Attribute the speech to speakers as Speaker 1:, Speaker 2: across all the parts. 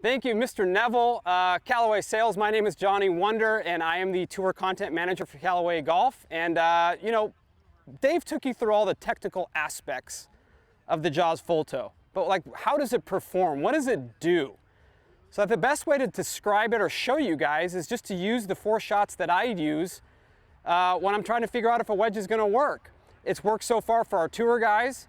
Speaker 1: Thank you, Mr. Neville. Callaway Sales, my name is Johnny Wunder, and I am the Tour Content Manager for Callaway Golf. And, you know, Dave took you through all the technical aspects of the Jaws Full Toe. But, like, how does it perform? What does it do? So the best way to describe it or show you guys is just to use the 4 shots that I use when I'm trying to figure out if a wedge is going to work. It's worked so far for our tour guys.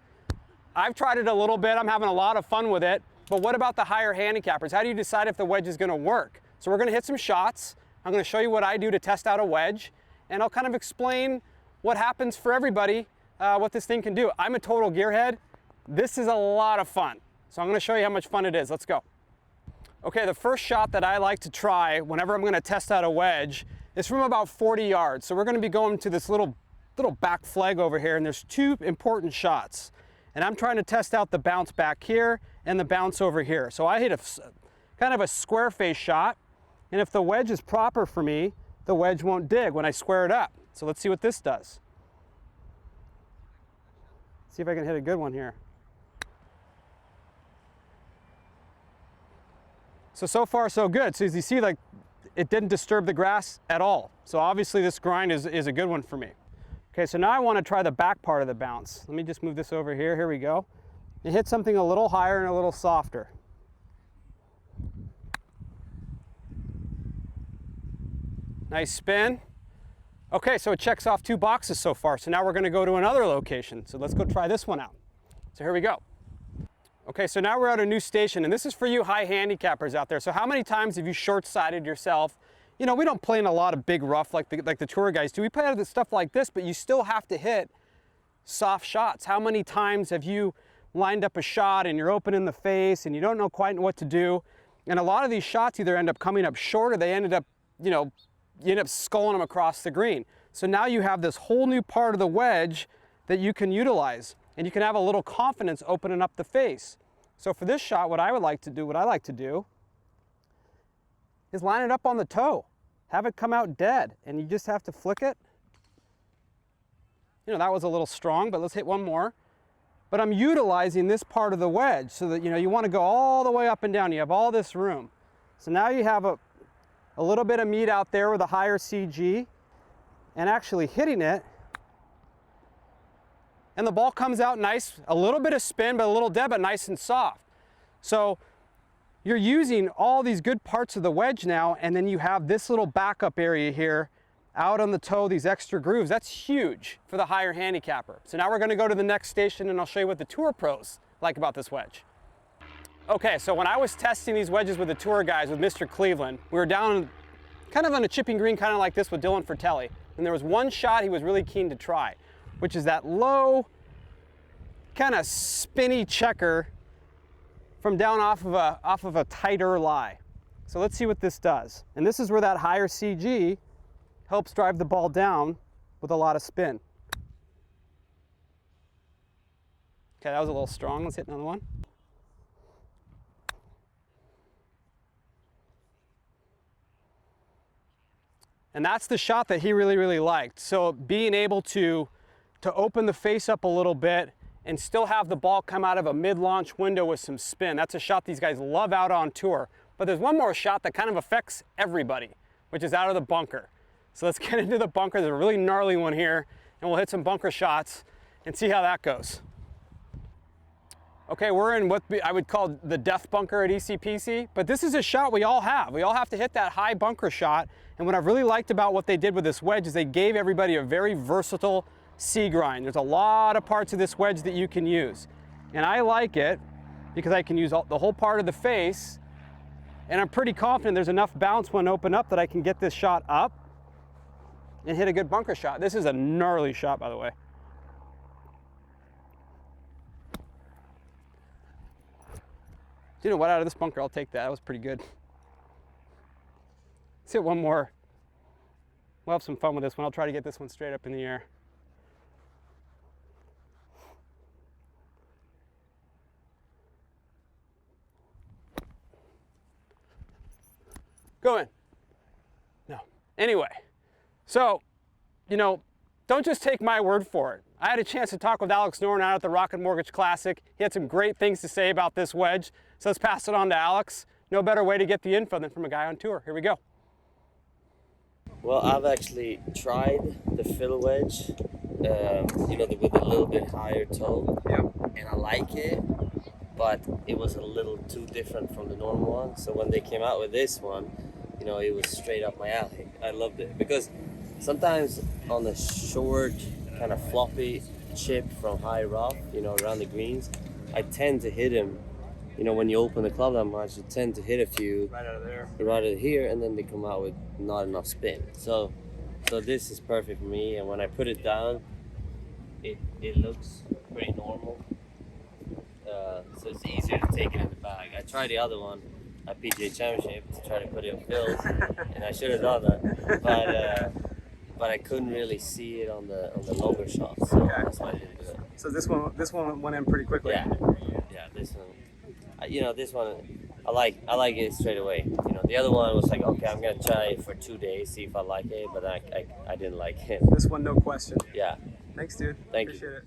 Speaker 1: I've tried it a little bit. I'm having a lot of fun with it. But what about the higher handicappers? How do you decide if the wedge is going to work? So we're going to hit some shots. I'm going to show you what I do to test out a wedge, and I'll kind of explain what happens for everybody, what this thing can do. I'm a total gearhead. This is a lot of fun. So I'm going to show you how much fun it is. Let's go. Okay, the first shot that I like to try whenever I'm going to test out a wedge is from about 40 yards. So we're going to be going to this little back flag over here, and there's 2 important shots. And I'm trying to test out the bounce back here and the bounce over here. So I hit a kind of a square face shot, and if the wedge is proper for me, the wedge won't dig when I square it up. So let's see what this does. See if I can hit a good one here. So far so good. So as you see, like, it didn't disturb the grass at all. So obviously this grind is a good one for me. Okay, so now I want to try the back part of the bounce. Let me just move this over here. Here we go. And hit something a little higher and a little softer. Nice spin. Okay, so it checks off 2 boxes so far. So now we're going to go to another location. So let's go try this one out. So here we go. Okay, so now we're at a new station, and this is for you high handicappers out there. So how many times have you short-sided yourself? You know, we don't play in a lot of big rough like the tour guys do. We play out of stuff like this, but you still have to hit soft shots. How many times have you lined up a shot and you're open in the face and you don't know quite what to do? And a lot of these shots either end up coming up short or they ended up, you know, you end up sculling them across the green. So now you have this whole new part of the wedge that you can utilize, and you can have a little confidence opening up the face. So for this shot, what I like to do is line it up on the toe. Have it come out dead, and you just have to flick it. You know, that was a little strong, but let's hit one more. But I'm utilizing this part of the wedge so that, you know, you want to go all the way up and down. You have all this room. So now you have a little bit of meat out there with a higher CG, and actually hitting it, and the ball comes out nice, a little bit of spin, but a little dead, but nice and soft. So you're using all these good parts of the wedge now, and then you have this little backup area here out on the toe, these extra grooves. That's huge for the higher handicapper. So now we're going to go to the next station, and I'll show you what the tour pros like about this wedge. Okay, so when I was testing these wedges with the tour guys with Mr. Cleveland, we were down kind of on a chipping green, kind of like this with Dylan Fratelli, and there was one shot he was really keen to try, which is that low, kind of spinny checker from down off of a tighter lie. So let's see what this does. And this is where that higher CG helps drive the ball down with a lot of spin. Okay, that was a little strong. Let's hit another one. And that's the shot that he really liked. So being able to open the face up a little bit and still have the ball come out of a mid-launch window with some spin. That's a shot these guys love out on tour. But there's one more shot that kind of affects everybody, which is out of the bunker. So let's get into the bunker. There's a really gnarly one here, and we'll hit some bunker shots and see how that goes. Okay, we're in what I would call the death bunker at ECPC, but this is a shot we all have. We all have to hit that high bunker shot, and what I've really liked about what they did with this wedge is they gave everybody a very versatile C grind. There's a lot of parts of this wedge that you can use, and I like it because I can use the whole part of the face, and I'm pretty confident there's enough bounce when open up that I can get this shot up and hit a good bunker shot. This is a gnarly shot, by the way. You know what, out of this bunker, I'll take that. That was pretty good. Let's hit one more. We'll have some fun with this one. I'll try to get this one straight up in the air. Go in. No. Anyway, so, you know, don't just take my word for it. I had a chance to talk with Alex Norton out at the Rocket Mortgage Classic. He had some great things to say about this wedge, so let's pass it on to Alex. no better way to get the info than from a guy on tour. Here we go.
Speaker 2: Well, I've actually tried the fill wedge, you know, with a little bit higher toe, and I like it, but it was a little too different from the normal one. So when they came out with this one, you know, it was straight up my alley. I loved it because sometimes on the short, kind of floppy chip from high rough, you know, around the greens, I tend to hit him. You know, when you open the club that much, you tend to hit a few
Speaker 1: Right out of there.
Speaker 2: right out of here, and then they come out with not enough spin. So this is perfect for me. And when I put it down, it looks pretty normal. So it's easier to take it in the bag. I tried the other one at PGA Championship to try to put it in fills, and I should have done that, but I couldn't really see it on the longer shots, so that's why I didn't do it.
Speaker 1: So this one went in pretty quickly.
Speaker 2: Yeah, this one. You know, this one I like it straight away. You know, the other one was like, okay, I'm gonna try it for 2 days, see if I like it, but I didn't like it.
Speaker 1: This one, no question.
Speaker 2: Yeah.
Speaker 1: Thanks, dude.
Speaker 2: Thank you.
Speaker 1: Appreciate it.